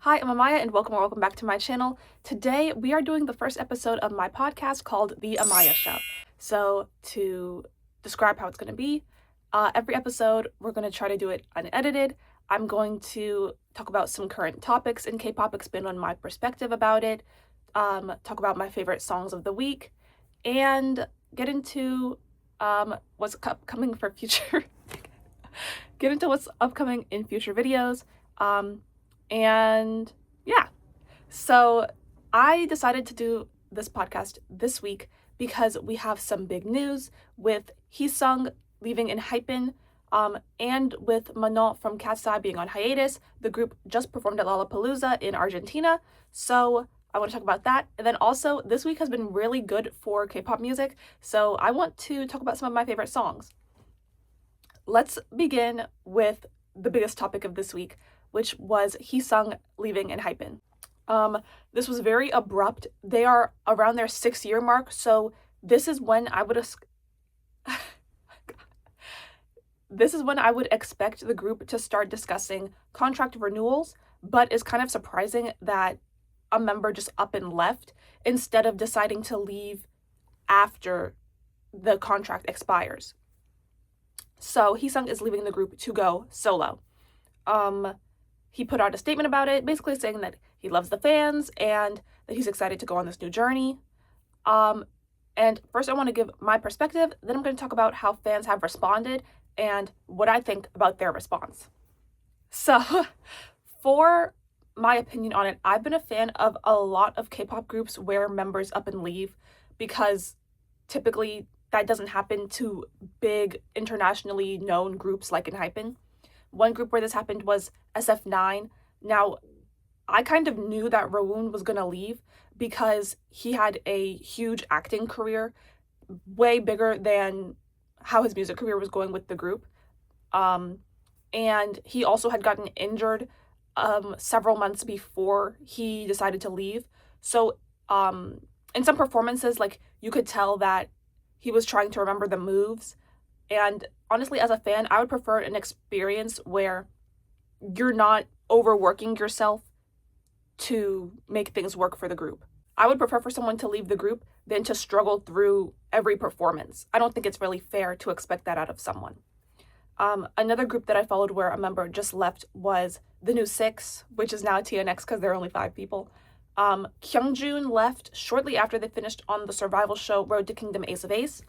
Hi, I'm Amiyah and welcome back to my channel. Today we are doing the first episode of my podcast called The Amiyah Show. So to describe how it's going to be, every episode we're going to try to do it unedited. I'm going to talk about some current topics in K-pop, expand on my perspective about it, talk about my favorite songs of the week, and get into what's upcoming for future get into what's upcoming in future videos. And yeah, so I decided to do this podcast this week because we have some big news with Heeseung leaving Enhypen, and with Manon from Cat's Eye being on hiatus. The group just performed at Lollapalooza in Argentina, so I want to talk about that. And then also, this week has been really good for K-pop music, so I want to talk about some of my favorite songs. Let's begin with the biggest topic of this week, which was Heeseung leaving Enhypen. This was very abrupt. They are around their 6-year mark, so this is when I would expect the group to start discussing contract renewals, but it's kind of surprising that a member just up and left instead of deciding to leave after the contract expires. So Heeseung is leaving the group to go solo. He put out a statement about it, basically saying that he loves the fans and that he's excited to go on this new journey. And first I want to give my perspective, then I'm going to talk about how fans have responded and what I think about their response. So, for my opinion on it, I've been a fan of a lot of K-pop groups where members up and leave because typically that doesn't happen to big internationally known groups like Enhypen. One group where this happened was SF9. Now, I kind of knew that Rowoon was going to leave because he had a huge acting career, way bigger than how his music career was going with the group. And he also had gotten injured several months before he decided to leave. So in some performances, like, you could tell that he was trying to remember the moves. And honestly, as a fan, I would prefer an experience where you're not overworking yourself to make things work for the group. I would prefer for someone to leave the group than to struggle through every performance. I don't think it's really fair to expect that out of someone. Another group that I followed where a member just left was the New Six, which is now TNX because there are only 5 people. Kyungjoon left shortly after they finished on the survival show Road to Kingdom Ace of Ace.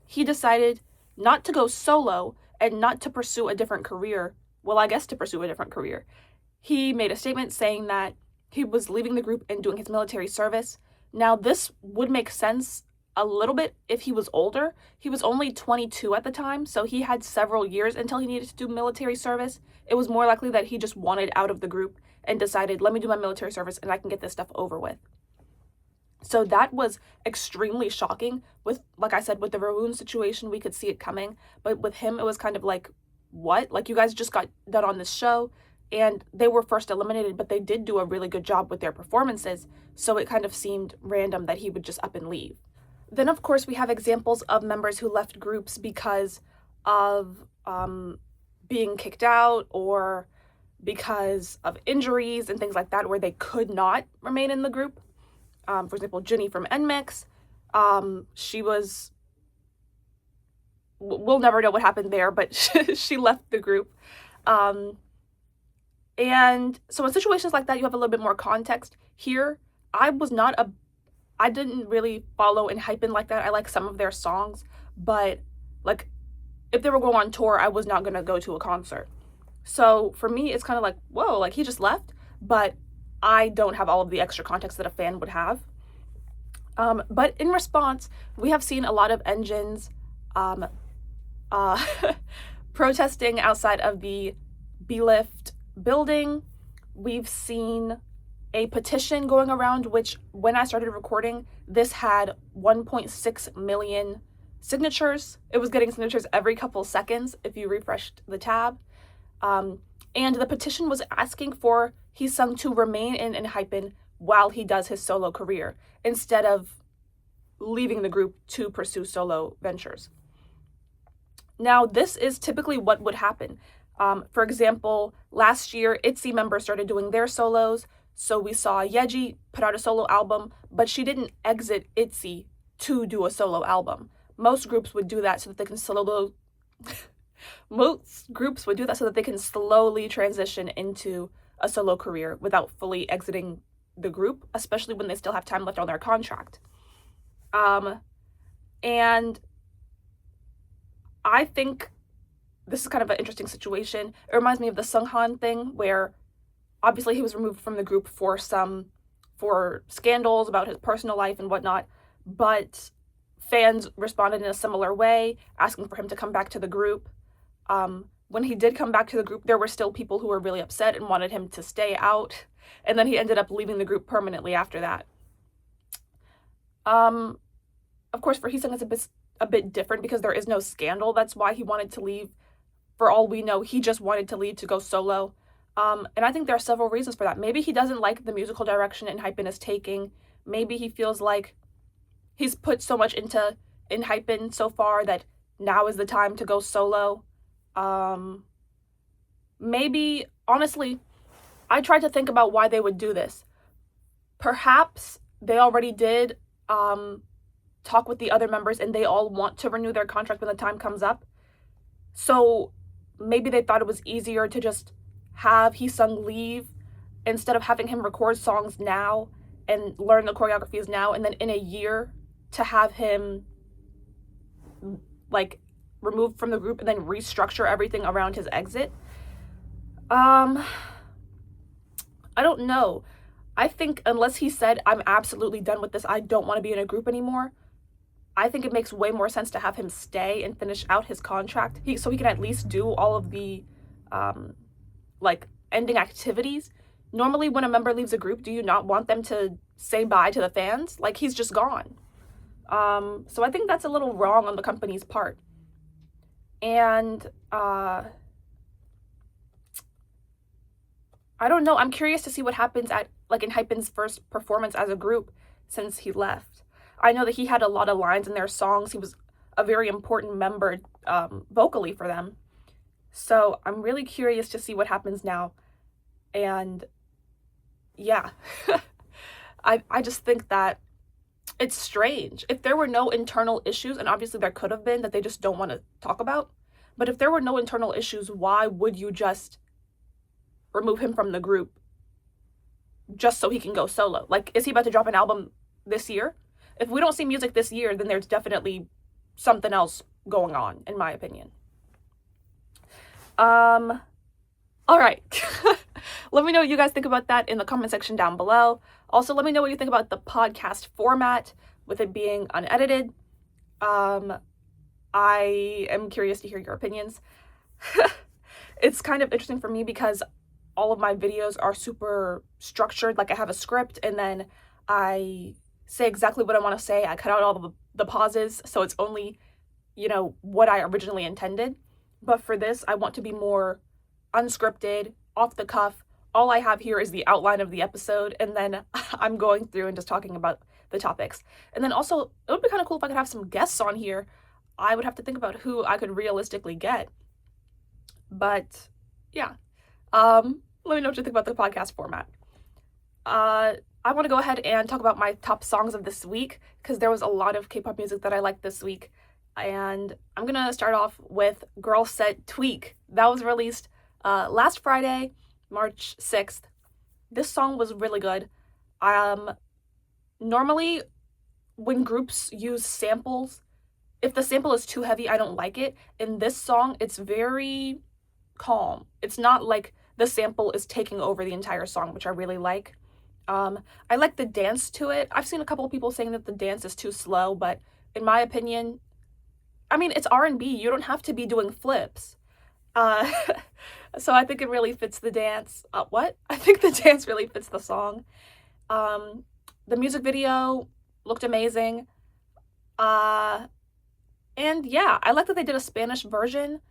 He decided not to go solo and not to pursue a different career. Well, I guess to pursue a different career. He made a statement saying that he was leaving the group and doing his military service. Now, this would make sense a little bit if he was older. He was only 22 at the time, so he had several years until he needed to do military service. It was more likely that he just wanted out of the group and decided, let me do my military service and I can get this stuff over with. So that was extremely shocking. With, like I said, with the Rowoon situation, we could see it coming. But with him, it was kind of like, what? Like, you guys just got done on this show and they were first eliminated, but they did do a really good job with their performances. So it kind of seemed random that he would just up and leave. Then, of course, we have examples of members who left groups because of being kicked out or because of injuries and things like that, where they could not remain in the group. For example, Jinny from NMIX, she was, we'll never know what happened there, but she left the group. And so in situations like that, you have a little bit more context. Here, I didn't really follow Enhypen like that. I like some of their songs, but like, if they were going on tour, I was not going to go to a concert. So for me, it's kind of like, whoa, like, he just left, but I don't have all of the extra context that a fan would have. But in response, we have seen a lot of engines protesting outside of the B-Lift building. We've seen a petition going around, which when I started recording, this had 1.6 million signatures. It was getting signatures every couple seconds if you refreshed the tab. And the petition was asking for Heeseung to remain in Enhypen while he does his solo career, instead of leaving the group to pursue solo ventures. Now, this is typically what would happen. For example, last year, ITZY members started doing their solos. So we saw Yeji put out a solo album, but she didn't exit ITZY to do a solo album. Most groups would do that so that they can slowly transition into a solo career without fully exiting the group, especially when they still have time left on their contract. And I think this is kind of an interesting situation. It reminds me of the Seunghan thing, where obviously he was removed from the group for scandals about his personal life and whatnot, but fans responded in a similar way, asking for him to come back to the group. When he did come back to the group, there were still people who were really upset and wanted him to stay out, and then he ended up leaving the group permanently after that. Of course, for Heeseung, it's a bit different because there is no scandal. That's why he wanted to leave. For all we know, he just wanted to leave to go solo. And I think there are several reasons for that. Maybe he doesn't like the musical direction Enhypen is taking. Maybe he feels like he's put so much into Enhypen so far that now is the time to go solo. Maybe, honestly, I tried to think about why they would do this. Perhaps they already did talk with the other members and they all want to renew their contract when the time comes up. So maybe they thought it was easier to just have Heeseung leave instead of having him record songs now and learn the choreographies now, and then in a year to have him like removed from the group and then restructure everything around his exit. I don't know. I think unless he said, I'm absolutely done with this, I don't want to be in a group anymore, I think it makes way more sense to have him stay and finish out his contract so he can at least do all of the ending activities. Normally when a member leaves a group, do you not want them to say bye to the fans? Like, he's just gone. So I think that's a little wrong on the company's part. And I don't know. I'm curious to see what happens at Enhypen's first performance as a group since he left. I know that he had a lot of lines in their songs. He was a very important member vocally for them. So I'm really curious to see what happens now. And yeah, I just think that it's strange. If there were no internal issues, and obviously there could have been that they just don't want to talk about, but if there were no internal issues, why would you just remove him from the group just so he can go solo? Like, is he about to drop an album this year? If we don't see music this year, then there's definitely something else going on, in my opinion. All right. Let me know what you guys think about that in the comment section down below. Also, let me know what you think about the podcast format with it being unedited. I am curious to hear your opinions. It's kind of interesting for me because all of my videos are super structured. Like, I have a script and then I say exactly what I want to say. I cut out all the pauses, so it's only, what I originally intended. But for this, I want to be more unscripted, off the cuff. All I have here is the outline of the episode, and then I'm going through and just talking about the topics. And then also, it would be kind of cool if I could have some guests on here. I would have to think about who I could realistically get. But yeah, let me know what you think about the podcast format. I want to go ahead and talk about my top songs of this week because there was a lot of K-pop music that I liked this week. And I'm going to start off with Girl Set Tweak. That was released last Friday, March 6th. This song was really good. Normally, when groups use samples, if the sample is too heavy, I don't like it. In this song, it's very calm. It's not like the sample is taking over the entire song, which I really like. I like the dance to it. I've seen a couple of people saying that the dance is too slow, but in my opinion, it's R&B. You don't have to be doing flips. So I think it really fits the dance. I think the dance really fits the song. The music video looked amazing. And yeah, I like that they did a Spanish version.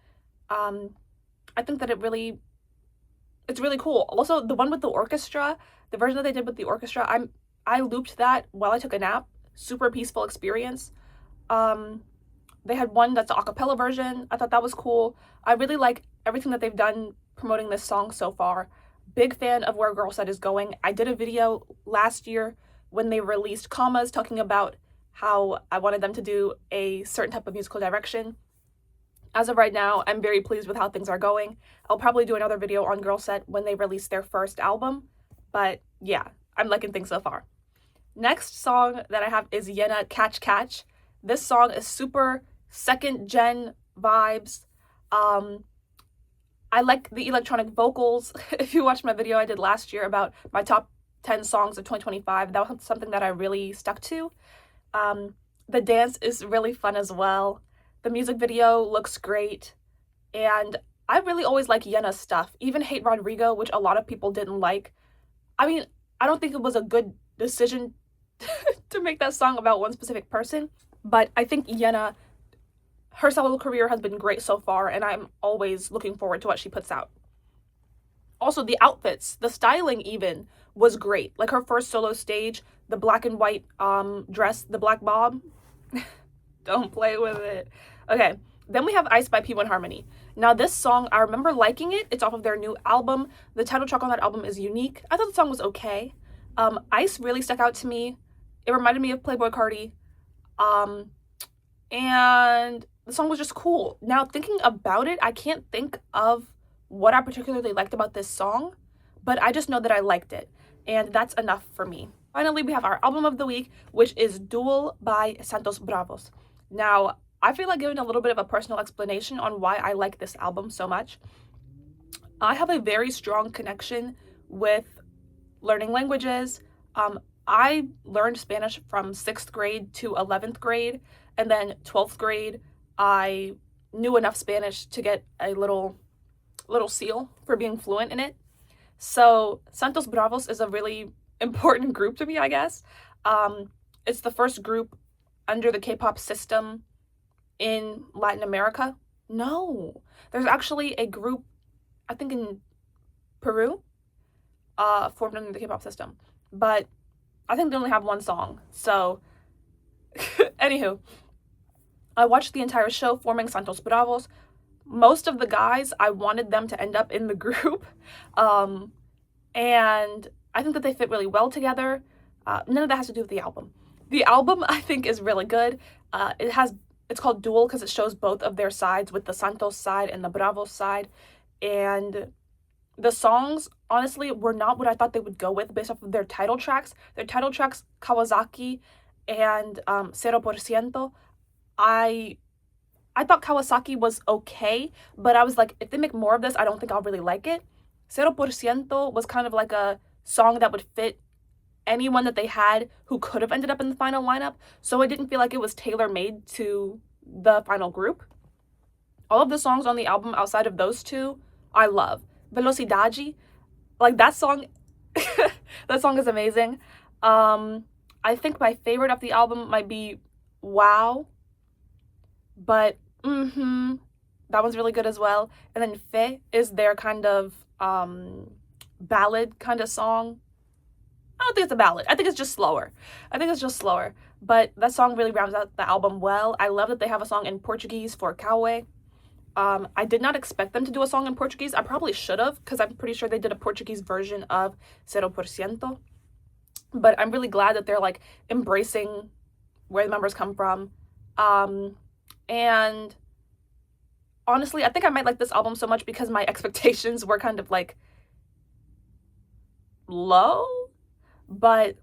I think that it's really cool. Also, the one with the orchestra, the version that they did with the orchestra, I looped that while I took a nap. Super peaceful experience. They had one that's an a cappella version. I thought that was cool. I really like everything that they've done promoting this song so far. Big fan of where Girl Set is going. I did a video last year when they released Commas talking about how I wanted them to do a certain type of musical direction. As of right now, I'm very pleased with how things are going. I'll probably do another video on Girl Set when they release their first album, but yeah, I'm liking things so far. Next song that I have is Yena Catch Catch. This song is super second gen vibes. I like the electronic vocals. If you watched my video I did last year about my top 10 songs of 2025, that was something that I really stuck to. The dance is really fun as well. The music video looks great. And I really always like Yena's stuff. Even Hate Rodrigo, which a lot of people didn't like. I mean, I don't think it was a good decision to make that song about one specific person, but I think Yena, her solo career has been great so far, and I'm always looking forward to what she puts out. Also, the outfits, the styling even, was great. Like her first solo stage, the black and white dress, the black bob. Don't play with it. Okay, then we have Ice by P1 Harmony. Now this song, I remember liking it. It's off of their new album. The title track on that album is unique. I thought the song was okay. Ice really stuck out to me. It reminded me of Playboi Carti. And the song was just cool. Now thinking about it, I can't think of what I particularly liked about this song, but I just know that I liked it. And that's enough for me. Finally, we have our album of the week, which is Duel by Santos Bravos. Now, I feel like giving a little bit of a personal explanation on why I like this album so much. I have a very strong connection with learning languages. I learned Spanish from 6th grade to 11th grade, and then 12th grade, I knew enough Spanish to get a little seal for being fluent in it. So Santos Bravos is a really important group to me, I guess. It's the first group under the K-pop system in Latin America. No, there's actually a group, I think in Peru, formed under the K-pop system, but I think they only have one song. So anywho, I watched the entire show forming Santos Bravos. Most of the guys, I wanted them to end up in the group, and I think that they fit really well together. None of that has to do with the album. The album, I think, is really good. It's called Duel because it shows both of their sides, with the Santos side and the Bravos side. And the songs, honestly, were not what I thought they would go with based off of their title tracks. Their title tracks, Kawasaki and 0%, I thought Kawasaki was okay, but I was like, if they make more of this, I don't think I'll really like it. 0% was kind of like a song that would fit anyone that they had who could have ended up in the final lineup, so I didn't feel like it was tailor-made to the final group. All of the songs on the album outside of those two, I love. Velocidade, like that song, that song is amazing. I think my favorite of the album might be Wow, but that one's really good as well. And then Fe is their kind of ballad kind of song. I don't think it's a ballad. I think it's just slower. But that song really rounds out the album well. I love that they have a song in Portuguese for Cauê. I did not expect them to do a song in Portuguese. I probably should have, because I'm pretty sure they did a Portuguese version of 0%. But I'm really glad that they're like embracing where the members come from. And honestly, I think I might like this album so much because my expectations were kind of like low, but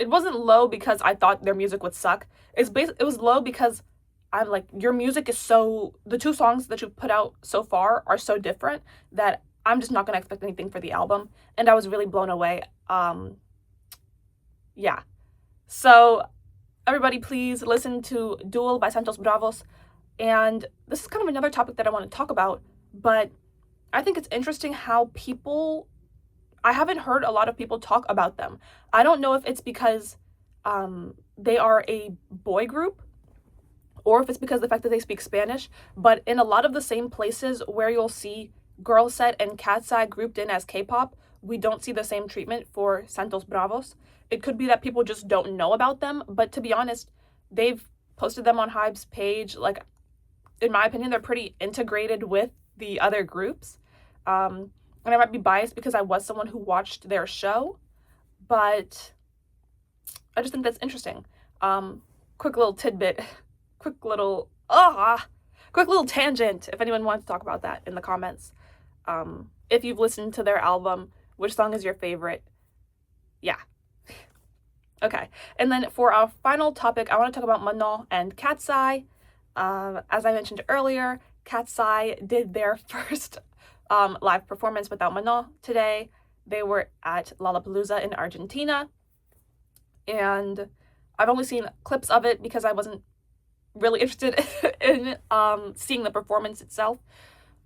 it wasn't low because I thought their music would suck. It was low because I'm like, your music is the two songs that you've put out so far are so different that I'm just not gonna expect anything for the album, and I was really blown away. Yeah, so everybody please listen to Duel by Santos Bravos. And this is kind of another topic that I want to talk about, but I think it's interesting how I haven't heard a lot of people talk about them. I don't know if it's because they are a boy group or if it's because of the fact that they speak Spanish, but in a lot of the same places where you'll see Girl Set and Cat Side grouped in as K-pop, we don't see the same treatment for Santos Bravos. It could be that people just don't know about them, but to be honest, they've posted them on Hybe's page like in my opinion, they're pretty integrated with the other groups. And I might be biased because I was someone who watched their show, but I just think that's interesting. Quick little tidbit, quick little tangent, if anyone wants to talk about that in the comments. If you've listened to their album, which song is your favorite? Yeah. Okay. And then for our final topic, I want to talk about Manon and Cat's Eye. As I mentioned earlier, Cat's Eye did their first live performance without Manon today. They were at Lollapalooza in Argentina. And I've only seen clips of it because I wasn't really interested in seeing the performance itself.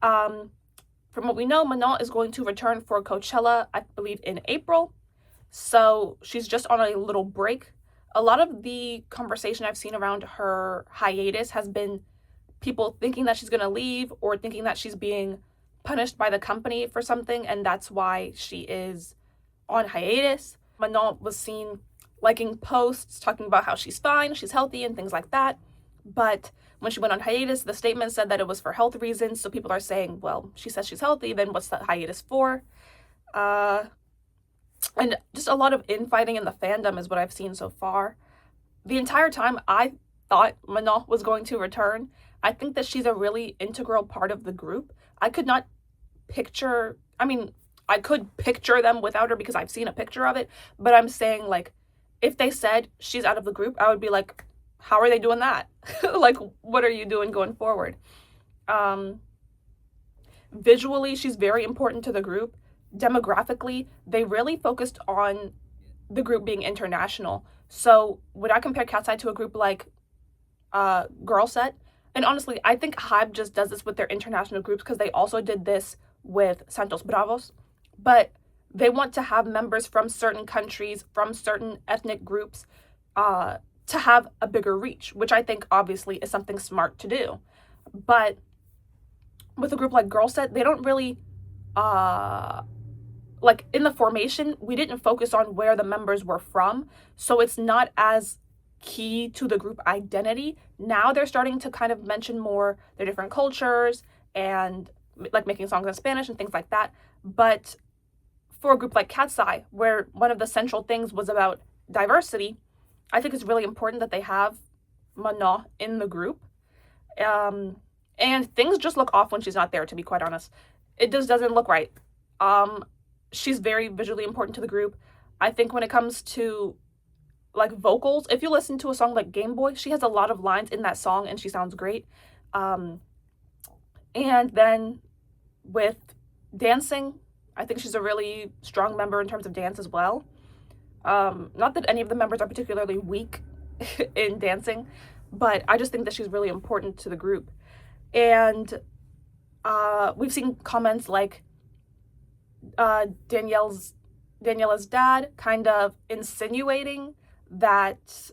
From what we know, Manon is going to return for Coachella, I believe, in April. So she's just on a little break. A lot of the conversation I've seen around her hiatus has been people thinking that she's going to leave or thinking that she's being punished by the company for something, and that's why she is on hiatus. Manon was seen liking posts talking about how she's fine, she's healthy, and things like that. But when she went on hiatus, the statement said that it was for health reasons. So people are saying, well, she says she's healthy, then what's the hiatus for? And just a lot of infighting in the fandom is what I've seen so far. The entire time I thought Manon was going to return. I think that she's a really integral part of the group. I could picture them without her because I've seen a picture of it, but I'm saying, like, if they said she's out of the group, I would be like, how are they doing that? Like, what are you doing going forward? Visually, she's very important to the group. Demographically, they really focused on the group being international. So would I compare Cat's Eye to a group like Girl Set? And honestly, I think Hybe just does this with their international groups because they also did this with Santos Bravos. But they want to have members from certain countries, from certain ethnic groups, to have a bigger reach, which I think obviously is something smart to do. But with a group like Girl Set, they don't really, like in the formation, we didn't focus on where the members were from. So it's not as key to the group identity. Now they're starting to kind of mention more their different cultures and like making songs in Spanish and things like that. But for a group like Cat's Eye, where one of the central things was about diversity, I think it's really important that they have Manon in the group. And things just look off when she's not there, to be quite honest. It just doesn't look right. She's very visually important to the group. I think when it comes to like vocals, if you listen to a song like Game Boy, she has a lot of lines in that song and she sounds great. And then with dancing, I think she's a really strong member in terms of dance as well. Not that any of the members are particularly weak in dancing, but I just think that she's really important to the group. And we've seen comments like Daniela's dad kind of insinuating that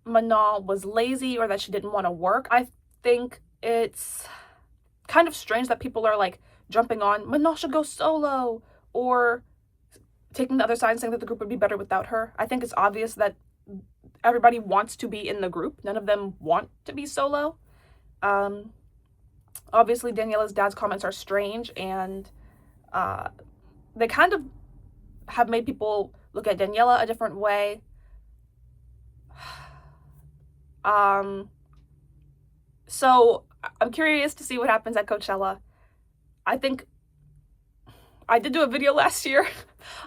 Manon was lazy or that she didn't want to work. I think it's kind of strange that people are like jumping on Manon should go solo or taking the other side and saying that the group would be better without her. I think it's obvious that everybody wants to be in the group. None of them want to be solo. Obviously, Daniela's dad's comments are strange, and they kind of have made people look at Daniela a different way. So I'm curious to see what happens at Coachella. I think I did do a video last year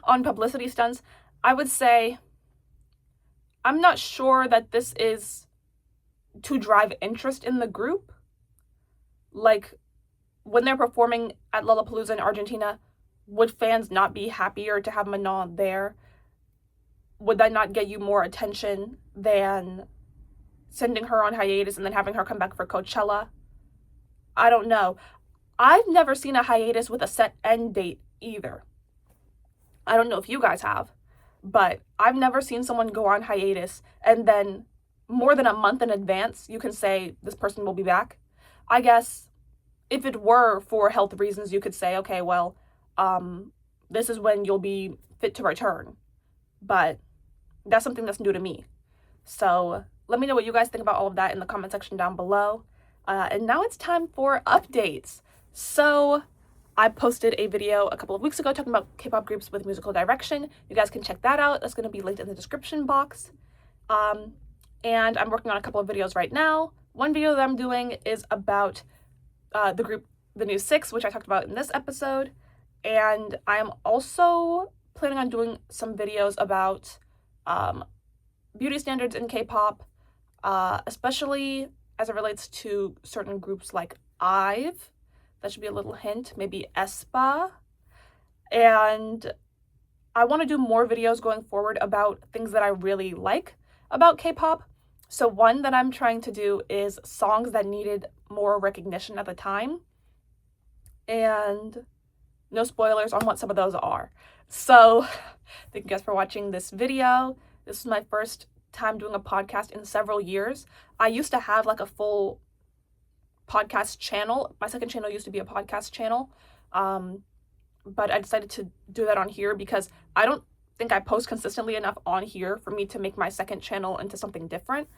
on publicity stunts. I would say I'm not sure that this is to drive interest in the group. Like, when they're performing at Lollapalooza in Argentina, would fans not be happier to have Manon there? Would that not get you more attention than sending her on hiatus and then having her come back for Coachella? I don't know. I've never seen a hiatus with a set end date either. I don't know if you guys have, but I've never seen someone go on hiatus and then more than a month in advance you can say this person will be back. I guess if it were for health reasons, you could say, okay, well, this is when you'll be fit to return. But that's something that's new to me. So let me know what you guys think about all of that in the comment section down below. And now it's time for updates. So I posted a video a couple of weeks ago talking about K-pop groups with musical direction. You guys can check that out. That's going to be linked in the description box. And I'm working on a couple of videos right now. One video that I'm doing is about the group The New Six, which I talked about in this episode. And I'm also planning on doing some videos about beauty standards in K-pop, especially as it relates to certain groups like IVE. That should be a little hint, maybe aespa. And I want to do more videos going forward about things that I really like about K-pop. So one that I'm trying to do is songs that needed more recognition at the time. And no spoilers on what some of those are. So thank you guys for watching this video. This is my first time doing a podcast in several years. I used to have like a full podcast channel. My second channel used to be a podcast channel. But I decided to do that on here because I don't think I post consistently enough on here for me to make my second channel into something different.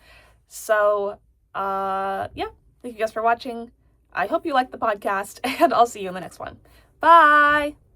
So, yeah, thank you guys for watching. I hope you liked the podcast, and I'll see you in the next one. Bye!